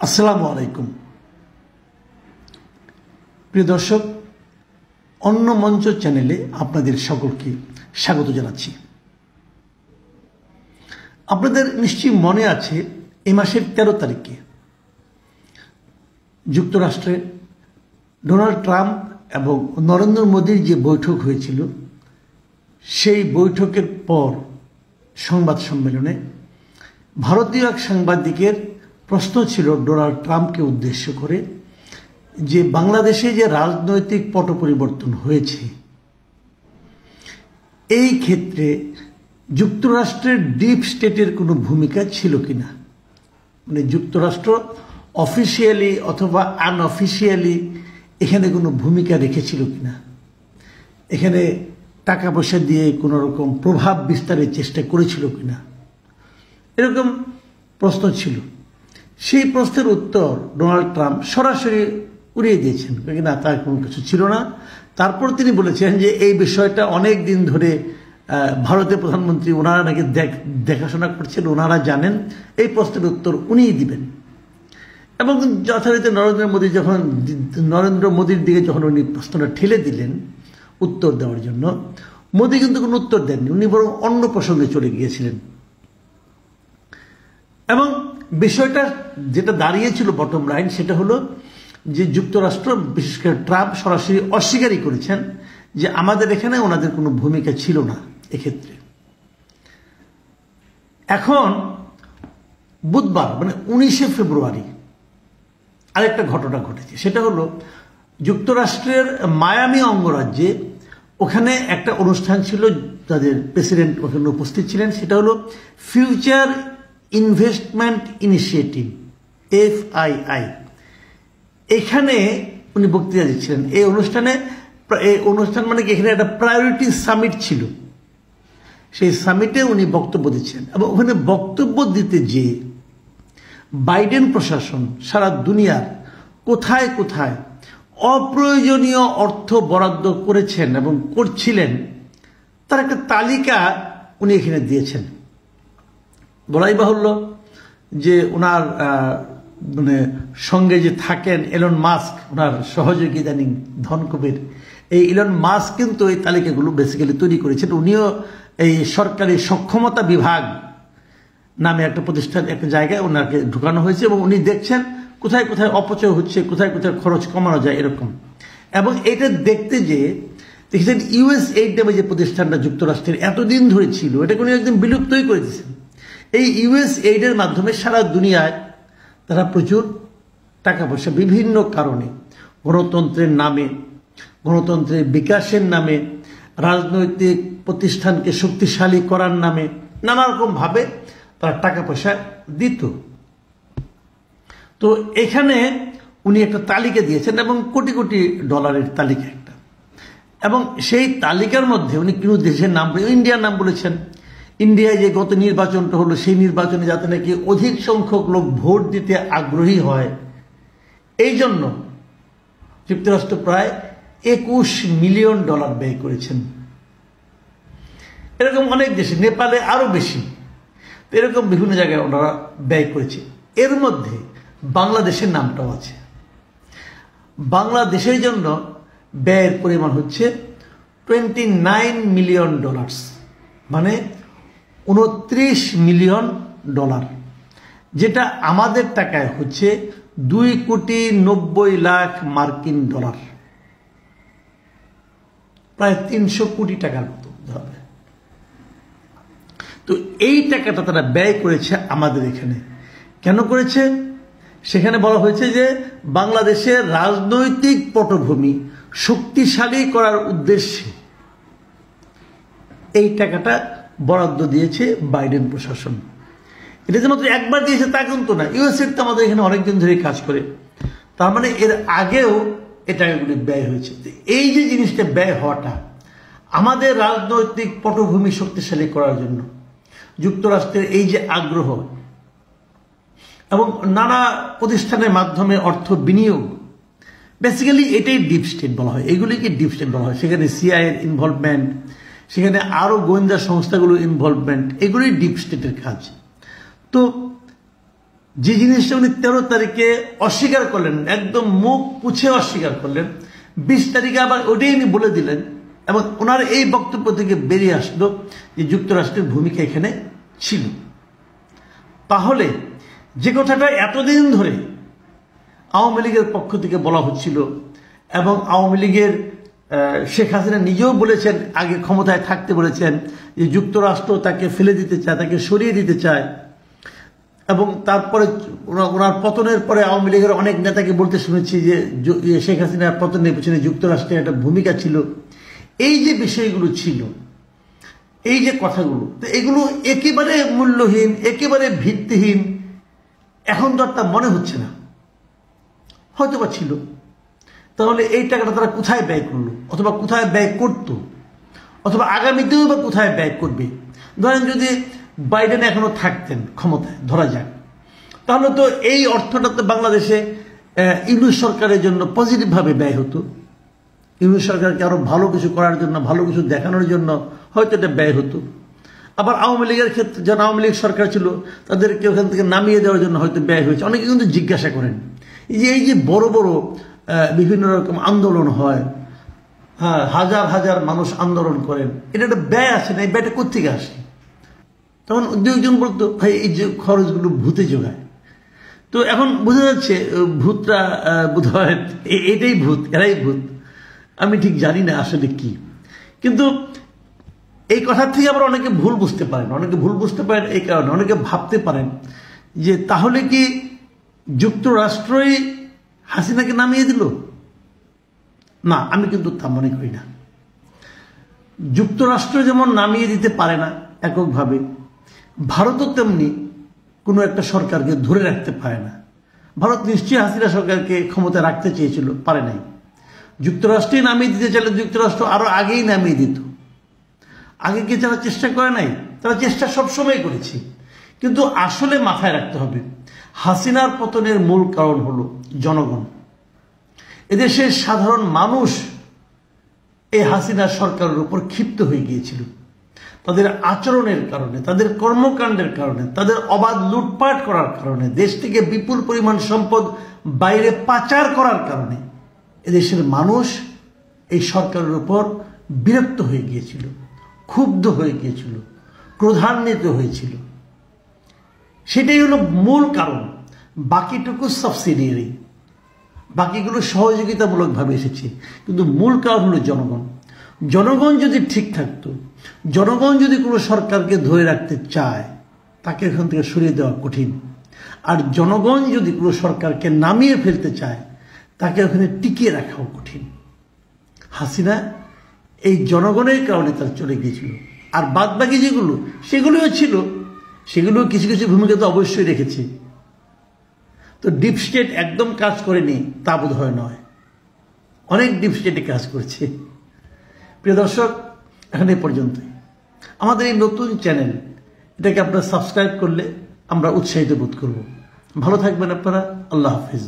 আসসালামু আলাইকুম প্রিয় দর্শক, অন্য মঞ্চ চ্যানেলে আপনাদের সকলকে স্বাগত জানাচ্ছি। আপনাদের নিশ্চয়ই মনে আছে এই মাসের 13 তারিখে যুক্তরাষ্ট্রে ডোনাল্ড ট্রাম্প এবং নরেন্দ্র মোদীর যে বৈঠক হয়েছিল, সেই বৈঠকের পর সংবাদ সম্মেলনে ভারতীয় এক সাংবাদিকের প্রশ্ন ছিল ডোনাল্ড ট্রাম্পকে উদ্দেশ্য করে যে বাংলাদেশে যে রাজনৈতিক পট পরিবর্তন হয়েছে, এই ক্ষেত্রে যুক্তরাষ্ট্রের ডিপ স্টেটের কোনো ভূমিকা ছিল কিনা, মানে যুক্তরাষ্ট্র অফিসিয়ালি অথবা আনঅফিসিয়ালি এখানে কোনো ভূমিকা রেখেছিল কিনা, এখানে টাকা পয়সা দিয়ে কোনো রকম প্রভাব বিস্তারের চেষ্টা করেছিল কিনা, এরকম প্রশ্ন ছিল। সেই প্রশ্নের উত্তর ডোনাল্ড ট্রাম্প সরাসরি উড়িয়ে দিয়েছেন, না, তার কোনো কিছু ছিল না। তারপর তিনি বলেছেন যে এই বিষয়টা অনেক দিন ধরে ভারতের প্রধানমন্ত্রী ওনারা নাকি দেখাশোনা করছেন, ওনারা জানেন, এই প্রশ্নের উত্তর উনিই দিবেন। এবং যথারীতি নরেন্দ্র মোদীর দিকে যখন উনি প্রশ্নটা ঠেলে দিলেন উত্তর দেওয়ার জন্য, মোদী কিন্তু কোনো উত্তর দেননি, উনি বরং অন্য প্রসঙ্গে চলে গিয়েছিলেন। এবং বিষয়টা যেটা দাঁড়িয়েছিল বটম লাইন, সেটা হলো যে যুক্তরাষ্ট্র, বিশেষ করে ট্রাম্প সরাসরি অস্বীকারই করেছেন যে আমাদের এখানে ওনাদের কোনো ভূমিকা ছিল না এক্ষেত্রে। এখন বুধবার মানে 19শে ফেব্রুয়ারি আরেকটা ঘটনা ঘটেছে, সেটা হলো যুক্তরাষ্ট্রের মায়ামি অঙ্গরাজ্যে ওখানে একটা অনুষ্ঠান ছিল, তাদের প্রেসিডেন্ট ওখানে উপস্থিত ছিলেন। সেটা হলো ফিউচার ইনভেস্টমেন্ট ইনিশিয়েটিভ, FII। এখানে উনি বক্তৃতা দিচ্ছিলেন। এই অনুষ্ঠান মানে কি, এখানে একটা প্রায়োরিটি সামিট ছিল, সেই সামিটে উনি বক্তব্য দিচ্ছেন। এবং ওখানে বক্তব্য দিতে যে বাইডেন প্রশাসন সারা দুনিয়ার কোথায় কোথায় অপ্রয়োজনীয় অর্থ বরাদ্দ করেছেন এবং করছিলেন, তার একটা তালিকা উনি এখানে দিয়েছেন। বলাই বাহুল্য যে ওনার মানে সঙ্গে যে থাকেন এলন মাস্ক, ওনার সহযোগী ইদানিং ধনকুবের, এই এলন মাস্ক কিন্তু এই তালিকাগুলো বেসিক্যালি তৈরি করেছেন। উনিও এই সরকারি সক্ষমতা বিভাগ নামে একটা প্রতিষ্ঠান, একটা জায়গায় ওনাকে ঢুকানো হয়েছে এবং উনি দেখছেন কোথায় কোথায় অপচয় হচ্ছে, কোথায় কোথায় খরচ কমানো যায়, এরকম। এবং এটা দেখতে যে দেখেছেন USAID নামে যে প্রতিষ্ঠানটা যুক্তরাষ্ট্রের এতদিন ধরে ছিল, এটাকে উনি একদম বিলুপ্তই করে দিয়েছেন। এই USAID এর মাধ্যমে সারা দুনিয়ায় তারা প্রচুর টাকা পয়সা বিভিন্ন কারণে, গণতন্ত্রের নামে, গণতন্ত্রের বিকাশের নামে, রাজনৈতিক প্রতিষ্ঠানকে শক্তিশালী করার নামে নানা রকম ভাবে তারা টাকা পয়সা দিত। তো এখানে উনি একটা তালিকা দিয়েছেন এবং কোটি কোটি ডলারের তালিকা একটা। এবং সেই তালিকার মধ্যে উনি কোনো দেশের নাম, ইন্ডিয়ার নাম বলেছেন। ইন্ডিয়ায় যে গত নির্বাচনটা হলো, সেই নির্বাচনে যাতে নাকি অধিক সংখ্যক লোক ভোট দিতে আগ্রহী হয়, এই জন্য যুক্তরাষ্ট্র প্রায় $21 মিলিয়ন ব্যয় করেছেন। এরকম অনেক দেশে, নেপালে আরো বেশি, এরকম বিভিন্ন জায়গায় ওনারা ব্যয় করেছে। এর মধ্যে বাংলাদেশের নামটাও আছে। বাংলাদেশের জন্য ব্যয়ের পরিমাণ হচ্ছে $29 মিলিয়ন, মানে $29 মিলিয়ন, যেটা আমাদের টাকায় হচ্ছে $2,90,00,000 মার্কিন, প্রায় 300 কোটি টাকার মতো হবে। তো এই টাকাটা তারা ব্যয় করেছে আমাদের এখানে। কেন করেছে? সেখানে বলা হয়েছে যে বাংলাদেশের রাজনৈতিক পটভূমি শক্তিশালী করার উদ্দেশ্যে এই টাকাটা বরাদ্দ দিয়েছে বাইডেন প্রশাসন। এটা যে মাত্র একবার দিয়েছে তা কিন্তু না, USAID তো আমাদের এখানে অনেকদিন ধরে কাজ করে, তার মানে এর আগেও এই টাকাগুলি ব্যয় হয়েছে। এই যে জিনিসটা ব্যয় হওয়াটা আমাদের রাজনৈতিক পটভূমি শক্তিশালী করার জন্য যুক্তরাষ্ট্রের এই যে আগ্রহ এবং নানা প্রতিষ্ঠানের মাধ্যমে অর্থ বিনিয়োগ, বেসিক্যালি এটাই ডিপ স্টেট বলা হয়, এইগুলিকে ডিপ স্টেট বলা হয়। সেখানে CIA এর ইনভলভমেন্ট, সেখানে আরো গোয়েন্দা সংস্থাগুলোর ইনভলভমেন্ট, এগুলোই ডিপ স্টেটের কাজ। তো যে জিনিসটা উনি 13 তারিখে অস্বীকার করলেন, একদম মুখ পুছে অস্বীকার করলেন, 20 তারিখে আবার ওটাই উনি বলে দিলেন। এবং ওনার এই বক্তব্য থেকে বেরিয়ে আসলো যে যুক্তরাষ্ট্রের ভূমিকা এখানে ছিল। তাহলে যে কথাটা এতদিন ধরে আওয়ামী লীগের পক্ষ থেকে বলা হচ্ছিল, এবং আওয়ামী লীগের শেখ হাসিনা নিজেও বলেছেন, আগে ক্ষমতায় থাকতে বলেছেন যে যুক্তরাষ্ট্র তাকে ফেলে দিতে চায়, তাকে সরিয়ে দিতে চায়, এবং তারপরে ওনার পতনের পরে আওয়ামী লীগের অনেক নেতাকে বলতে শুনেছি যে শেখ হাসিনার পতনের পিছনে যুক্তরাষ্ট্রের একটা ভূমিকা ছিল। এই যে বিষয়গুলো ছিল, এই যে কথাগুলো, তো এগুলো একেবারে মূল্যহীন, একেবারে ভিত্তিহীন। এখন তো আর তা মনে হচ্ছে না, হয়তো বা ছিল। তাহলে এই টাকাটা তারা কোথায় ব্যয় করলো, অথবা কোথায় ব্যয় করতো, অথবা আগামীতেও বা কোথায় ব্যয় করবে? ধরেন যদি বাইডেন এখনো থাকতেন ক্ষমতায়, ধরা যাক, তাহলে তো এই অর্থটা তো বাংলাদেশে ইউনূস সরকারের জন্য পজিটিভভাবে ব্যয় হতো। ইউনূস সরকারকে আরো ভালো কিছু করার জন্য, ভালো কিছু দেখানোর জন্য হয়তো এটা ব্যয় হতো। আবার আওয়ামী লীগের ক্ষেত্রে, যারা আওয়ামী লীগ সরকার ছিল তাদেরকে ওখান থেকে নামিয়ে দেওয়ার জন্য হয়তো ব্যয় হয়েছে। অনেকে কিন্তু জিজ্ঞাসা করেন এই যে বড় বড় বিভিন্ন রকম আন্দোলন হয়, হ্যাঁ, হাজার হাজার মানুষ আন্দোলন করেন, এটা একটা ব্যয় আছে না, এই ব্যয়টা কোথেকে আসে? তখন দুইজন বলতো, ভাই এই যে খরচগুলো ভূতে যোগায়। তো এখন বোঝা যাচ্ছে ভূতরা বোধ হয় এটাই ভূত, এরাই ভূত। আমি ঠিক জানি না আসলে কি, কিন্তু এই কথার থেকে আবার অনেকে ভুল বুঝতে পারেন। অনেকে ভুল বুঝতে পারেন এই কারণে, অনেকে ভাবতে পারেন যে তাহলে কি যুক্তরাষ্ট্রই হাসিনাকে নামিয়ে দিল? না, আমি কিন্তু তা মনে করি না। যুক্তরাষ্ট্র যেমন নামিয়ে দিতে পারে না এককভাবে, ভারতও তেমনি কোনো একটা সরকারকে ধরে রাখতে পারে না। ভারত নিশ্চয়ই হাসিনা সরকারকে ক্ষমতায় রাখতে চেয়েছিল, পারে নাই। যুক্তরাষ্ট্রই নামিয়ে দিতে চাইলে যুক্তরাষ্ট্র আরো আগেই নামিয়ে দিত। আগে কি তারা চেষ্টা করে নাই? তারা চেষ্টা সবসময় করেছে। কিন্তু আসলে মাথায় রাখতে হবে, হাসিনার পতনের মূল কারণ হলো জনগণ। এদেশের সাধারণ মানুষ এই হাসিনা সরকারের উপর ক্ষিপ্ত হয়ে গিয়েছিল। তাদের আচরণের কারণে, তাদের কর্মকাণ্ডের কারণে, তাদের অবাধ লুটপাট করার কারণে, দেশ থেকে বিপুল পরিমাণ সম্পদ বাইরে পাচার করার কারণে এদেশের মানুষ এই সরকারের উপর বিরক্ত হয়ে গিয়েছিল, ক্ষুব্ধ হয়ে গিয়েছিল, ক্রোধান্বিত হয়েছিল। সেটাই হলো মূল কারণ। বাকিটুকু সাবসিডিয়ারি, বাকিগুলো সহযোগিতামূলকভাবে এসেছে, কিন্তু মূল কারণ হলো জনগণ। জনগণ যদি ঠিক থাকতো, জনগণ যদি কোনো সরকারকে ধরে রাখতে চায়, তাকে এখান থেকে সরিয়ে দেওয়া কঠিন। আর জনগণ যদি কোনো সরকারকে নামিয়ে ফেলতে চায়, তাকে ওখানে টিকিয়ে রাখাও কঠিন। হাসিনা এই জনগণের কারণে তার চলে গিয়েছিল। আর বাদ বাকি যেগুলো, সেগুলোও ছিল, সেগুলো কিছু কিছু ভূমিকা তো অবশ্যই রেখেছে। তো ডিপ স্টেট একদম কাজ করেনি তা বোধ হয় নয়, অনেক ডিপ স্টেটে কাজ করছে। প্রিয় দর্শক, এখন এই পর্যন্তই। আমাদের এই নতুন চ্যানেল, এটাকে আপনারা সাবস্ক্রাইব করলে আমরা উৎসাহিত বোধ করব। ভালো থাকবেন আপনারা। আল্লাহ হাফিজ।